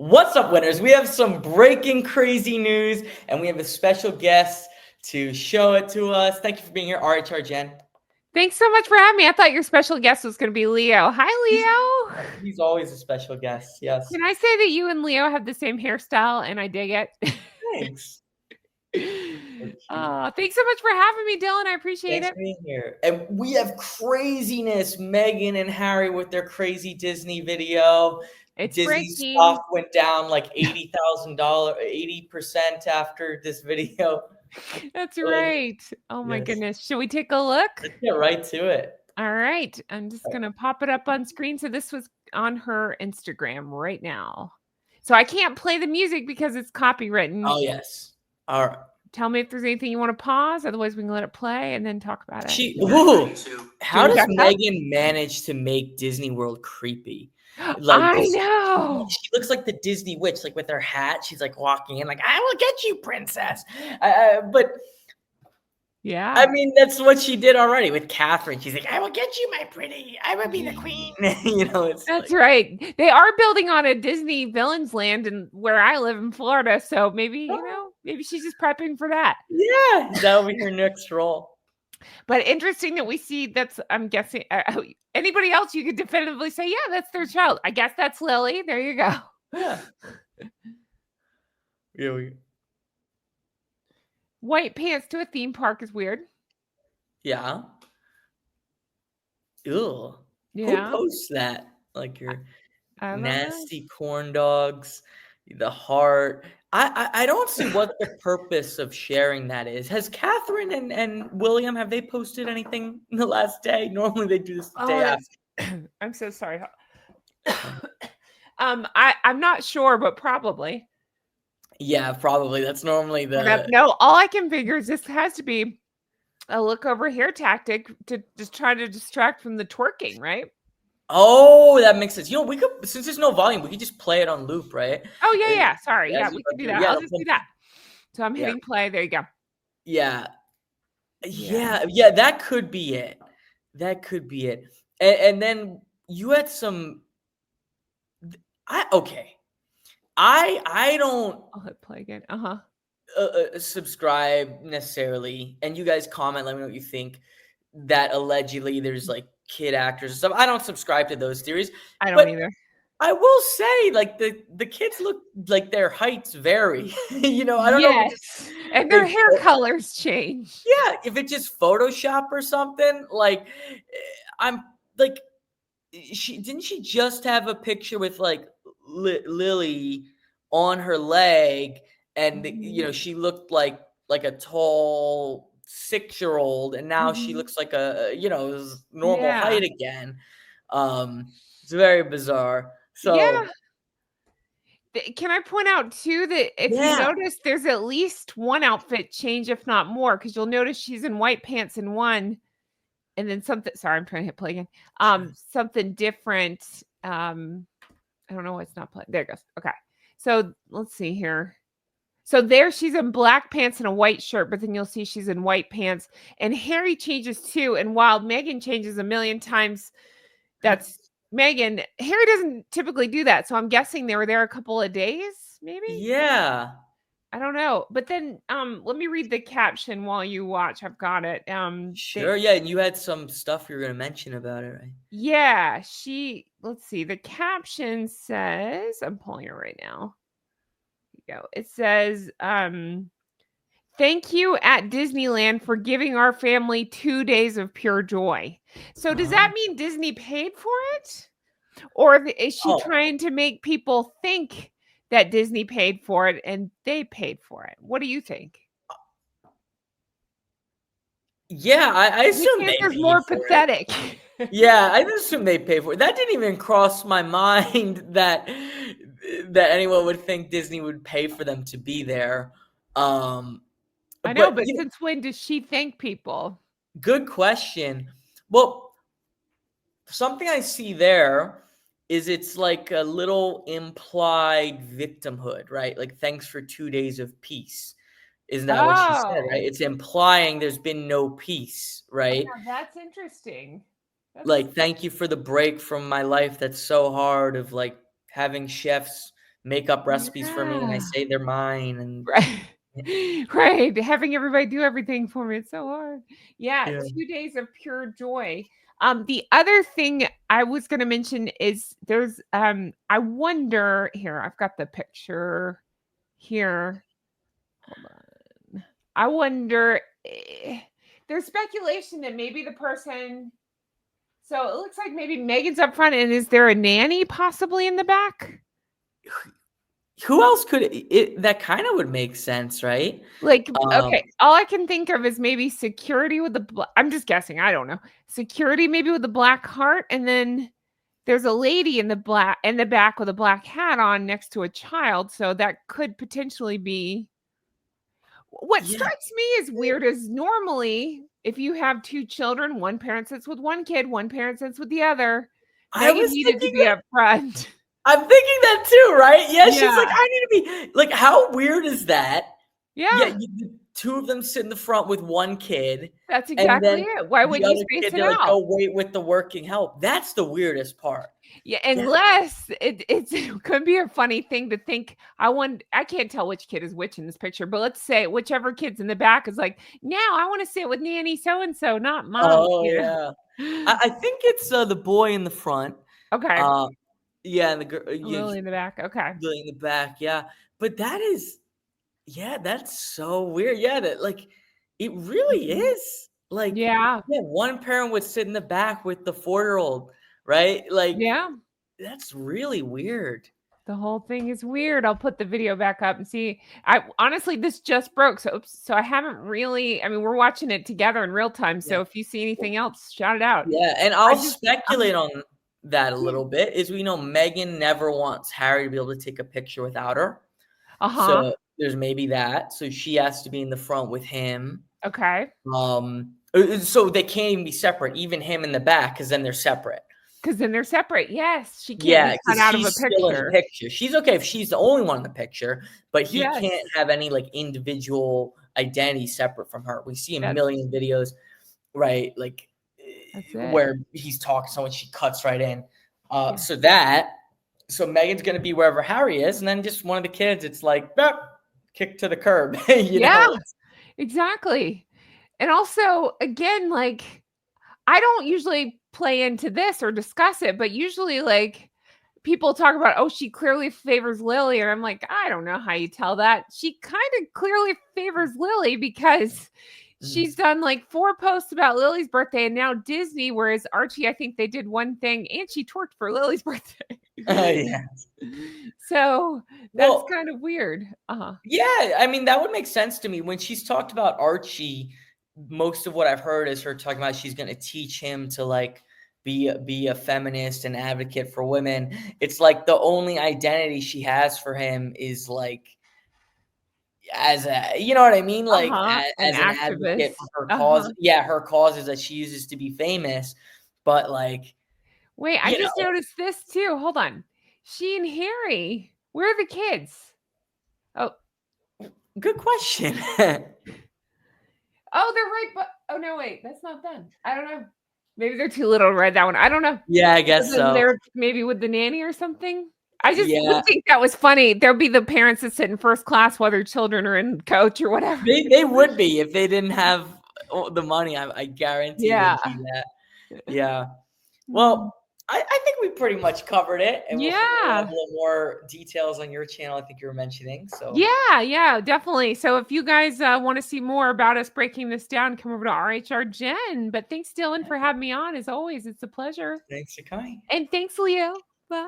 What's up, winners? We have some breaking crazy news, and we have a special guest to show it to us. Thank you for being here, RHR Jen. Thanks so much for having me. I thought your special guest was going to be Leo. Hi, Leo. He's always a special guest. Yes. Can I say that you and Leo have the same hairstyle and I dig it? Thanks. Thanks so much for having me, Dylan. I appreciate Thanks it. for being here. And we have craziness. Meghan and Harry with their crazy Disney video. It's Disney breaking. stock went down like $80,000, 80% after this video. That's right. Oh my Yes. goodness. Should we take a look? Let's get right to it. All right. I'm just going to pop it up on screen. So this was on her Instagram right now. So I can't play the music because it's copywritten. Oh, yes. All right. Tell me if there's anything you want to pause. Otherwise, we can let it play and then talk about it. How does Meghan manage to make Disney World creepy? Like, I know. She looks like the Disney witch, like with her hat. She's like walking in, like, I will get you, princess. But yeah, I mean, that's what she did already with Catherine. She's like, I will get you, my pretty. I will be the queen. It's that's like, right. They are building on a Disney villains land and where I live in Florida. So maybe, maybe she's just prepping for that. Yeah, that'll be her next role. But interesting that we see I'm guessing, anybody else you could definitively say, yeah, that's their child. I guess that's Lily. There you go. Yeah. Really. White pants to a theme park is weird. Yeah. Ew. Yeah. Who posts that? Like your nasty know. corn dogs, the heart. I don't see what the purpose of sharing that is. Has Catherine and William, have they posted anything in the last day? Normally they do this the day after. I'm so sorry. I'm not sure, but probably. Yeah, probably. That's normally the no. All I can figure is this has to be a look over here tactic to just try to distract from the twerking, right? Oh, that makes sense. We could, since there's no volume, we could just play it on loop, right? Oh yeah. Sorry, yeah, we could do that. I'll just do that. So I'm hitting play. There you go. Yeah. That could be it. That could be it. And then you had some. I don't. I'll hit play again. Subscribe necessarily, and you guys comment. Let me know what you think. That allegedly there's like kid actors and stuff. I don't subscribe to those theories. I don't either. I will say, like the kids look like their heights vary. I don't know. And their hair colors change. Yeah, if it's just Photoshop or something, like I'm like, didn't she just have a picture with like Lily on her leg, and she looked like a tall 6-year-old, and now she looks like a normal height again. It's very bizarre. So yeah. Can I point out too that if you notice, there's at least one outfit change, if not more, because you'll notice she's in white pants in one, and then something. Sorry, I'm trying to hit play again. Something different. I don't know why it's not playing. There it goes. Okay, so let's see here. So there, she's in black pants and a white shirt, but then you'll see she's in white pants. And Harry changes too. And while Meghan changes a million times, that's Meghan. Harry doesn't typically do that. So I'm guessing they were there a couple of days, maybe? Yeah. I don't know. But then let me read the caption while you watch. I've got it. Sure, yeah. And you had some stuff you were going to mention about it, right? Yeah. Let's see. The caption says, I'm pulling it right now. Here you go. It says, thank you at Disneyland for giving our family 2 days of pure joy. So does that mean Disney paid for it? Or is she trying to make people think that Disney paid for it and they paid for it? What do you think? Yeah, I assume they paid more pathetic. Yeah, I assume they pay for it. That didn't even cross my mind that anyone would think Disney would pay for them to be there. I know, but since when does she thank people? Good question. Well, something I see there is it's like a little implied victimhood, right? Like, thanks for 2 days of peace. Isn't that what she said, right? It's implying there's been no peace, right? Yeah, that's interesting. Like, thank you for the break from my life that's so hard of like having chefs make up recipes for me, and I Yeah. say they're mine, and Right. Right, having everybody do everything for me, it's so hard. Yeah, yeah. 2 days of pure joy. The other thing I was gonna mention is there's, I wonder here, I've got the picture here. Hold on. I wonder, there's speculation that maybe the person so it looks like maybe Megan's up front, and is there a nanny possibly in the back? Who else could it that kinda would make sense, right? Like, Um, okay, all I can think of is maybe security with the I'm just guessing, I don't know. Security maybe with the black heart, and then there's a lady in the back with a black hat on next to a child, so that could potentially be what yeah, strikes me as weird is normally, if you have 2 children, one parent sits with one kid, one parent sits with the other. I Megan was needed to thinking be up front. I'm thinking that too, right? Yeah, she's like, Yeah. "I need to be" like, how weird is that? Yeah, Yeah, the 2 of them sit in the front with 1 kid, that's and exactly then it. Why the wouldn't you other space kid, it they're like, out? "Go wait with the working help." That's the weirdest part. Yeah, That unless it could be a funny thing to think, I can't tell which kid is which in this picture, but let's say whichever kid's in the back is like, "Now I wanna sit with nanny so and so, not mom," Oh, you yeah. know? I think it's, the boy in the front, Okay, uh, yeah, and the girl yeah, Lily in the back, okay. really in the back, yeah. But that is yeah, that's so weird. Yeah, that like it really Mhm. is. Like, Yeah, yeah, one parent would sit in the back with the 4-year-old, right? Like, yeah, that's really weird. the whole thing is weird. I'll put the video back up and see. I honestly, this just broke, so oops, so I haven't really I mean, we're watching it together in real time, Yeah. so if you see anything else, shout it out. Yeah, and I I'll just speculate on that a yeah. little bit, is we know Megan never wants Harry to be able to take a picture without her. Uh-huh, So, there's maybe that. So she has to be in the front with him. okay. So they can't even be separate, even him in the back, because then they're separate. 'Cause then they're separate, yes, she can't Yeah, be cut because out of a she's still in the picture. picture. She's okay if she's the only one in the picture, but he can't Yes, have any, like, individual identity separate from her. We see a that's million videos, right, like, that's it. where he's talking to someone, she cuts right in. Yeah. So Megan's gonna be wherever Harry is, and then just one of the kids, it's like, "Bup," kick to the curb, you Yeah, know? exactly, and also, again, like, I don't usually play into this or discuss it, but usually, like, people talk about, "Oh, she clearly favors Lily," and I'm like, "I don't know how you tell that." She kinda clearly favors Lily because Mhm. she's done, like, 4 posts about Lily's birthday and now Disney, whereas Archie, I think they did 1 thing and she twerked for Lily's birthday. Yeah. So, that's Well, kind of weird. Uh-huh. yeah, I mean, that would make sense to me. When she's talked about Archie, most of what I've heard is her talking about she's gonna teach him to, like, be a feminist and advocate for women. It's like the only identity she has for him is, like, as a you know what I mean? Like, Uh-huh, an as an advocate activist. for her Uh-huh. cause. Yeah, her causes that she uses to be famous, but, like, Wait, I you just know noticed this too, hold on. She and Harry, where are the kids? Oh, good question. oh, they're right but oh, no, wait, that's not them. I don't know. Maybe they're too little to ride that one, I don't know. Yeah, I So guess then so. they're maybe with the nanny or something? I just would Yeah. think that was funny. There'll be the parents that sit in first class while their children are in coach or whatever. They would be if they didn't have the money. I guarantee Yeah. they'd be that. Yeah. Mm. Well, I think we pretty much covered it, and we'll have a Yeah. little more details on your channel. I think you were mentioning. So Yeah, yeah, definitely. So if you guys, wanna see more about us breaking this down, come over to RHR Jen, but thanks, Dylan, for having me on, as always, it's a pleasure. thanks for coming. And thanks, Leo. Bye.